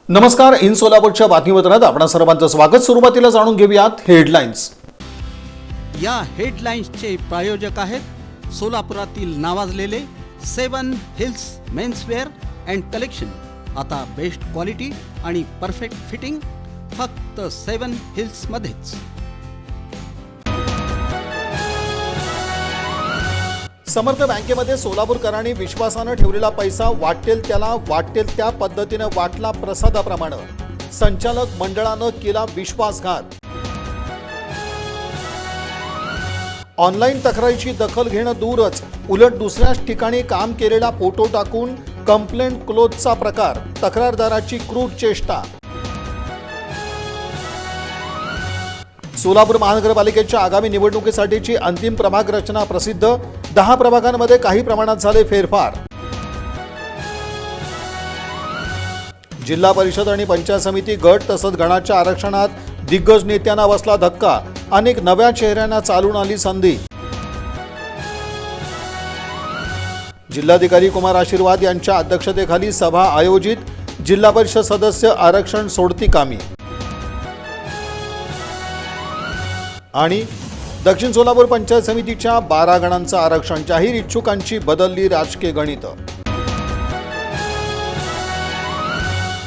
नमस्कार. इन सोलापूरच्या बातमीपत्रात आपणा सर्वांचं स्वागत. सुरुवातीला जाणून घेऊयात हेडलाईन्स. या हेडलाईन्सचे प्रायोजक आहेत सोलापुरातील नावाजलेले 7 हिल्स मेन्सवेअर अँड कलेक्शन. आता बेस्ट क्वालिटी आणि परफेक्ट फिटिंग फक्त 7 हिल्स मध्येच. समर्थ बँकेमध्ये सोलापूरकरांनी विश्वासानं ठेवलेला पैसा वाटेल त्या पद्धतीने वाटला प्रसादाप्रमाणे. संचालक मंडळानं केला विश्वासघात. ऑनलाईन तक्रारीची दखल घेणं दूरच, उलट दुसऱ्याच ठिकाणी काम केलेला फोटो टाकून कंप्लेंट क्लोजचा प्रकार. तक्रारदाराची क्रूर चेष्टा. सोलापूर महानगरपालिकेच्या आगामी निवडणुकीसाठीची अंतिम प्रभाग रचना प्रसिद्ध. 10 प्रभागांमध्ये काही प्रमाणात झाले फेरफार. जिल्हा परिषद आणि पंचायत समिती गट तसंच गणाच्या आरक्षणात दिग्गज नेत्यांना बसला धक्का. अनेक नव्या चेहऱ्यांना चालून आली संधी. जिल्हाधिकारी कुमार आशीर्वाद यांच्या अध्यक्षतेखाली सभा आयोजित. जिल्हा परिषद सदस्य आरक्षण सोडती कामी. आणि दक्षिण सोलापूर पंचायत समितीच्या 12 गणांचं आरक्षण जाहीर. इच्छुकांची बदलली राजकीय गणितं.